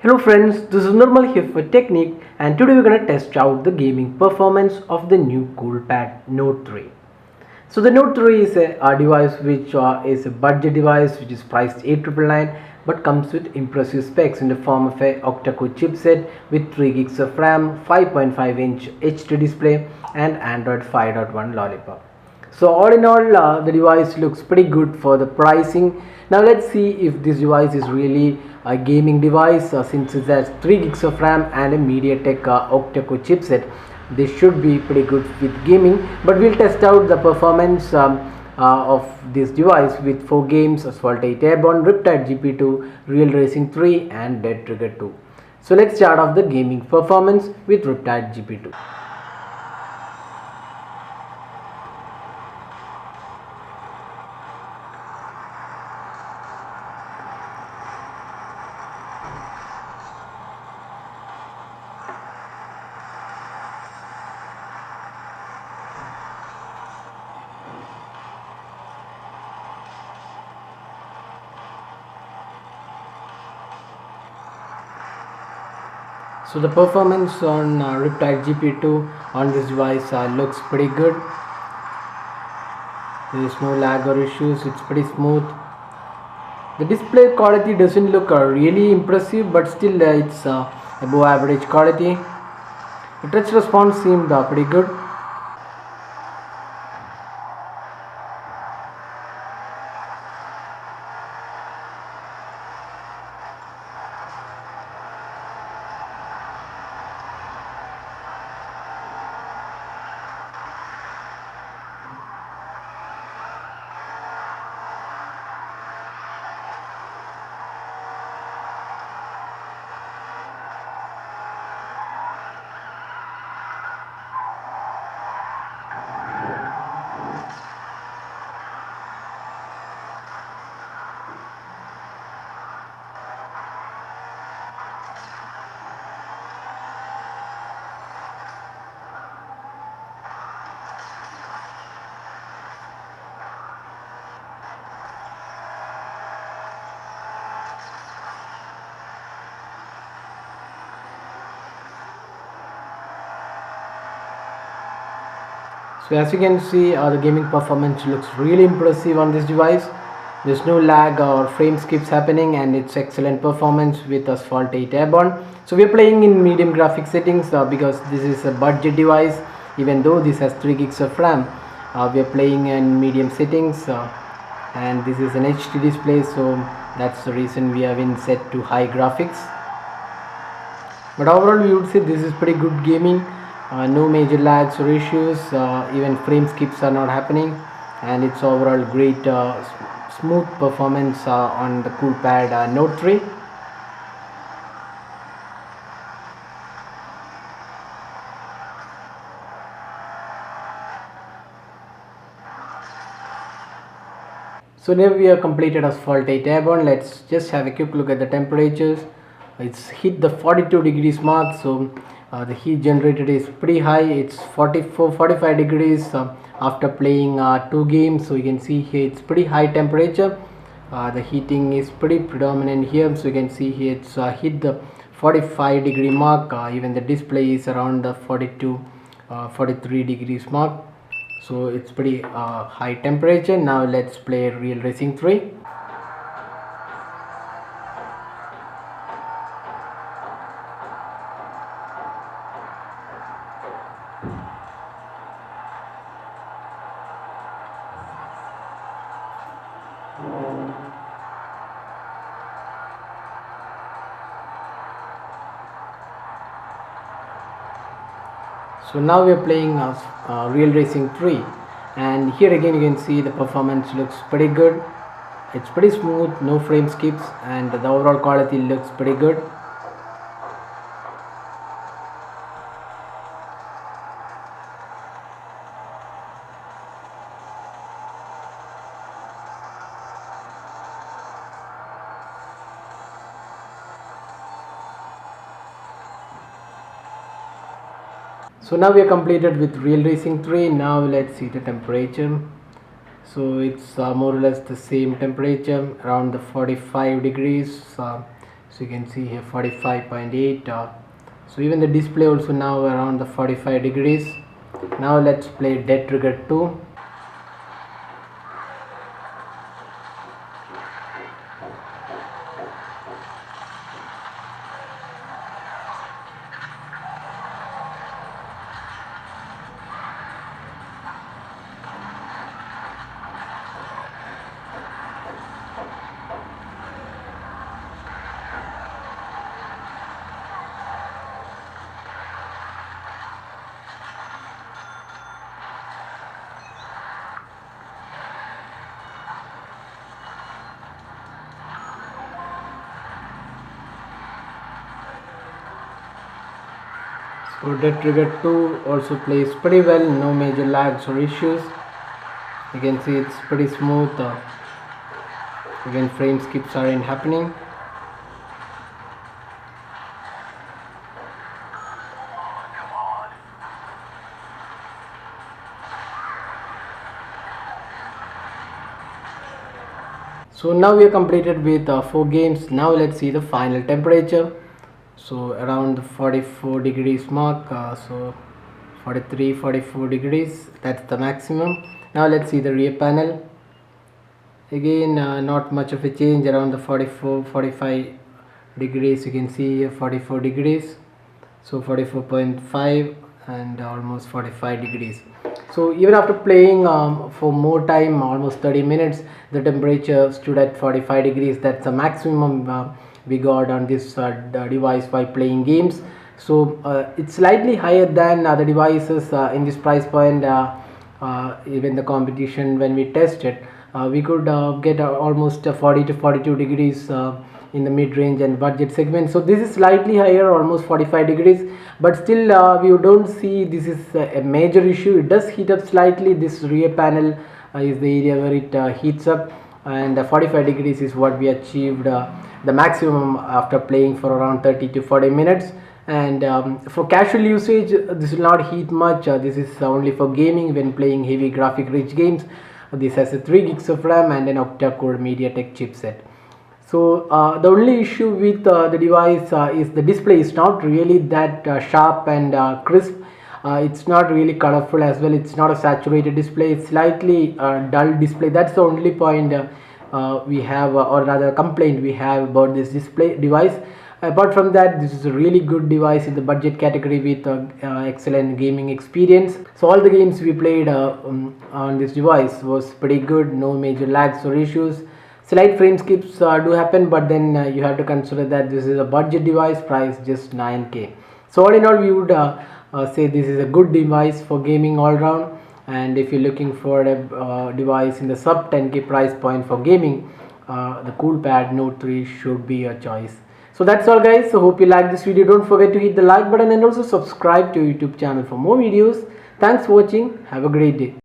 Hello friends, this is Normal here for Technique, and today we're going to test out the gaming performance of the new Coolpad Note 3. So the Note 3 is a device which is a budget device which is priced 8,999 but comes with impressive specs in the form of a Octa core chipset with 3 gigs of RAM, 5.5-inch HD display and Android 5.1 Lollipop. So all in all, the device looks pretty good for the pricing. Now let's see if this device is really a gaming device, since it has 3 gigs of RAM and a MediaTek octa-core chipset. This should be pretty good with gaming, but we'll test out the performance of this device with 4 games: Asphalt 8 Airborne, Riptide GP2, Real Racing 3 and Dead Trigger 2. So let's start off the gaming performance with Riptide GP2. So the performance on Riptide GP2 on this device looks pretty good. There is no lag or issues, it's pretty smooth. The display quality doesn't look really impressive, but still it's above average quality. The touch response seemed pretty good. So as you can see, the gaming performance looks really impressive on this device. There's no lag or frame skips happening, and it's excellent performance with Asphalt 8 Airborne. So we're playing in medium graphic settings because this is a budget device. Even though this has 3 gigs of RAM, we're playing in medium settings, and this is an HD display, so that's the reason we have been set to high graphics. But overall we would say this is pretty good gaming. No major lags or issues, even frame skips are not happening, and it's overall great smooth performance on the Coolpad Note 3. So now we have completed Asphalt 8 Airborne. Let's just have a quick look at the temperatures. It's hit the 42 degrees mark, so the heat generated is pretty high. It's 45 degrees after playing 2 games. So you can see here it's pretty high temperature. The heating is pretty predominant here, so you can see here it's hit the 45 degree mark. Even the display is around the 43 degrees mark, so it's pretty high temperature. Now let's play Real Racing 3. So now we are playing Real Racing 3, and here again you can see the performance looks pretty good. It's pretty smooth, no frame skips, and the overall quality looks pretty good. So now we are completed with Real Racing 3. Now let's see the temperature. So it's more or less the same temperature, around the 45 degrees. So So you can see here 45.8. So even the display also now around the 45 degrees. Now let's play Dead Trigger 2. So Dead Trigger 2 also plays pretty well, no major lags or issues. You can see it's pretty smooth, even frame skips aren't happening. So now we are completed with 4 games. Now let's see the final temperature. So around the 44 degrees mark, so 43-44 degrees, that's the maximum. Now let's see the rear panel. Again, not much of a change, around the 44-45 degrees. You can see here 44 degrees, so 44.5 and almost 45 degrees. So even after playing for more time, almost 30 minutes, the temperature stood at 45 degrees. That's the maximum we got on this device while playing games. So it's slightly higher than other devices in this price point. Even the competition, when we tested, we could get almost 40 to 42 degrees in the mid-range and budget segment. So this is slightly higher, almost 45 degrees, but still we don't see this is a major issue. It does heat up slightly. This rear panel is the area where it heats up, and 45 degrees is what we achieved the maximum after playing for around 30 to 40 minutes. And for casual usage, this will not heat much. This is only for gaming when playing heavy graphic rich games. This has a 3 gigs of RAM and an Octa core MediaTek chipset. So the only issue with the device is the display is not really that sharp and crisp. It's not really colorful as well. It's not a saturated display. It's slightly dull display. That's the only point we have, or rather complaint we have about this display device. Apart from that, this is a really good device in the budget category with excellent gaming experience. So all the games we played on this device was pretty good. No major lags or issues. Slight frame skips do happen, but then you have to consider that this is a budget device, price just 9K. So all in all, we would say this is a good device for gaming all round. And if you're looking for a device in the sub 10K price point for gaming, the Coolpad Note 3 should be your choice. So that's all guys. So hope you like this video. Don't forget to hit the like button and also subscribe to our YouTube channel for more videos. Thanks for watching. Have a great day.